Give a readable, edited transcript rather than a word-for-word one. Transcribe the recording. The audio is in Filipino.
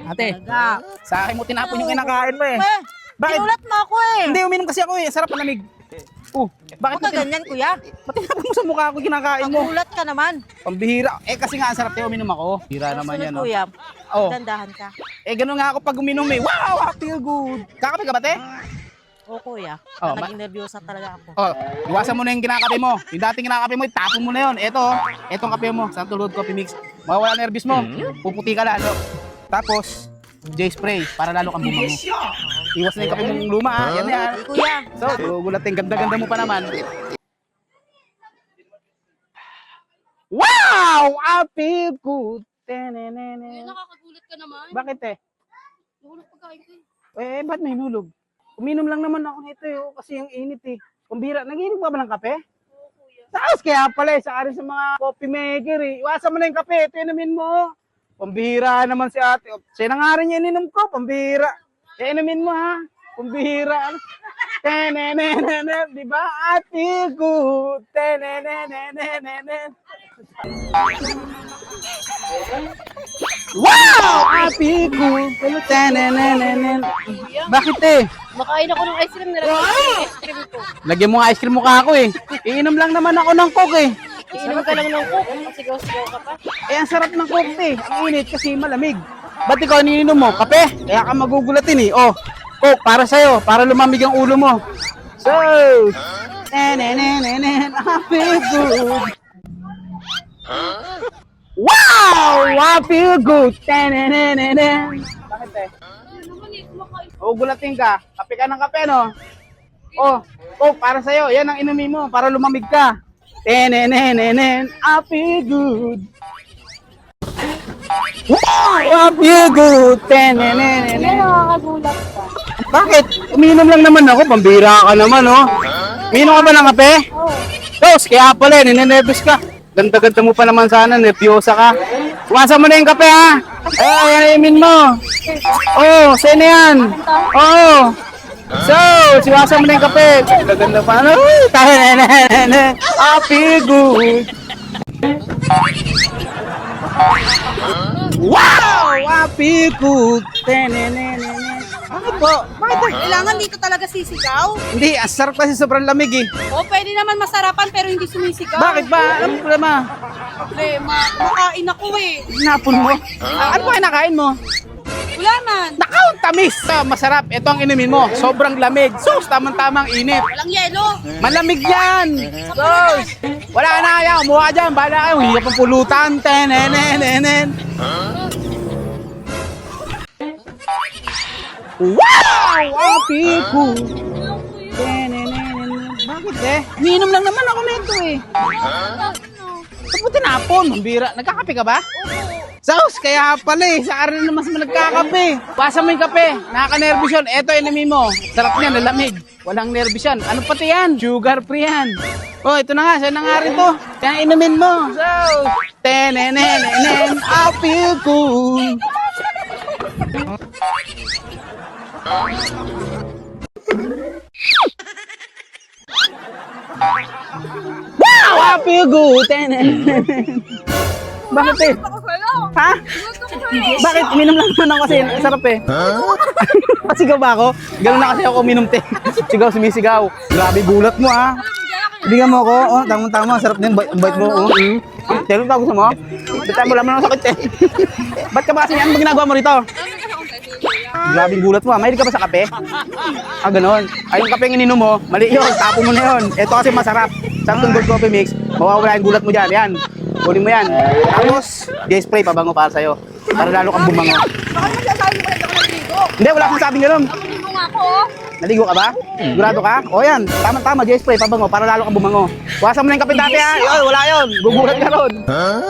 Ate, Talaga. sa akin mo tinapon yung kinakain mo eh. Bakit? Ginulat mo ako eh. Hindi, uminom kasi ako eh. Sarap malamig. Bakit Huwag ka ganyan, kuya. Ba't tinapon mo sa mukha ko kinakain mo? Nagulat ka naman. Pambihira. Eh kasi nga, ang sarap tayo uminom ako. Bihira naman yan, no? Kuya, Oh. dandahan ka. Eh, ganun nga ako pag uminom eh. Wow, I feel good. Kakape ka ba, te? Oo, kuya. Oh, Naging nervyosa talaga ako. Oh, iwasan mo na yung kinakape mo. Yung dating kinakape mo, itapon mo na yun. Etong kape mo, Santo Road Coffee Mix. Mawawala nervous mo. Puputi ka lalo. Tapos, J-spray para lalo kang bumango. Iwas na yung kape mong luma, ha? Yan yan. Kuya, So, gulatin. Ganda-ganda mo pa naman. Wow! I feel good. Nakakagulat ka naman. Bakit eh? Nahulog pagkain ko Eh, eh. ba't may hulog? Uminom lang naman ako nito eh, kasi yung init eh. Kumbira, nagiinom ka ba ng kape? Oo, kuya. Taas kaya pala eh, sa akin sa mga coffee maker eh. Iwasan mo na yung kape, ito inumin mo. Pambihira naman si ate. Siya na nga rin yung ininom ko, pambihira. Inumin mo ha, pambihira. Tenenenenen, di ba? Ate good. Tenenenenen. Wow! Ate good. Tenenenenen. Bakit eh? Makain ako ng ice cream, nilagay ko yung ice cream ko. Lagyan mo nga ice cream mukha ako eh. Iinom lang naman ako ng coke eh. Iinom ka lang ng coke, sigaw-sigaw ka pa. Eh, ang sarap ng coke eh. Ang init kasi malamig. Ba't ikaw iniinom mo? Kape? Kaya ka magugulatin eh. Oh, coke para sa'yo. Para lumamig ang ulo mo. So, nenenenenen, I feel good. Wow! I feel good. Nenenenenen. Bakit eh? Oh, gulatin ka. Kape ka ng kape, no? Oh, coke para sa'yo. Yan ang inumin mo para lumamig ka. Tenenenenen, I feel good. Wow, I feel good. Tenenenenen. Nakakagulat ka. Bakit? Uminom lang naman ako. Pambira ka naman, oh. Uminom ka ba ng kape? Oo. Tos, kaya pala, ninenervous ka. Ganda-ganda mo pa naman sana, nervyosa ka. Iwasan mo na yung kape, ha? Yan, imin mo. Oh, sa'yo na yan. Oh. So, siwasan mo na yung kape. Ganda pa. Uy, tayo. I feel good. Wow! I feel good. Bakit po? Bakit po? kailangan dito talaga sisigaw. Hindi, ang sarap kasi sobrang lamig eh. O, pwede naman masarapan pero hindi sumisigaw. Bakit ba? Anong problema? Problema. Makain ako eh. Napon mo? Ano ba kinakain mo? Wala man. Nakaw, tamis! Masarap. Ito ang inumin mo. Sobrang lamig. Sus, tamang-tamang init. Walang yelo. Malamig yan! Sus! Wala na kaya. Umuha dyan. Bala kayo. Hirap ang pulutan. Tenenenenen. Wow! Api ko! Tenenenenen. Bakit eh? Umiinom lang naman ako nito eh. Ba't mo tinapon? Bira. Nagkakape ka ba? Sus, kaya pala eh. Sa araw na mas nagkakape. Pasa mo yung kape. Nakaka-nervous yun. Eto, inumin mo. Sarap niyan, nalamig. Walang nervous yan. Ano pati yan? Sugar free yan. Oh, ito na nga. Siya na nga rin to. Kaya inumin mo. So, tenenenenen. I feel good. Wow! I feel good. Tenenenenen. Bakit eh? Ha? Bakit? Uminom lang naman ako kasi sarap eh. Pasigaw ba ako? Ganun na kasi ako uminom te. Sigaw, sumisigaw. Grabe gulat mo ha. Bigyan mo ako. Oh, tama-tama. Sarap din. Ang bait mo. Oh. Telo pa gusto mo? Bitay mo lang ng sakit eh. Ba't ka ba kasi yan? Ano ba ginagawa mo rito? Grabe gulat mo ha. Mahilig ka ba sa kape? Ah, ganoon. Ay, yung kape yung ininom mo, mali yun. Tapo mo na yun. Ito kasi masarap. Santo Road Coffee Mix. Mawawala yung gulat mo dyan. Yan. Kunin mo yan. Tapos, J-spray, pabango para sa'yo. Para lalo kang bumango. Baka magsasabi mo na ako naligo. Hindi, wala akong sabing gano'n. Naligo nga ako. Naligo ka ba? Sigurado ka? O yan, tama-tama, J-spray, pabango, para lalo kang bumango. Wasan mo na yung kape dati ha. Yun, wala yun. Gugulat ka ron. Huh?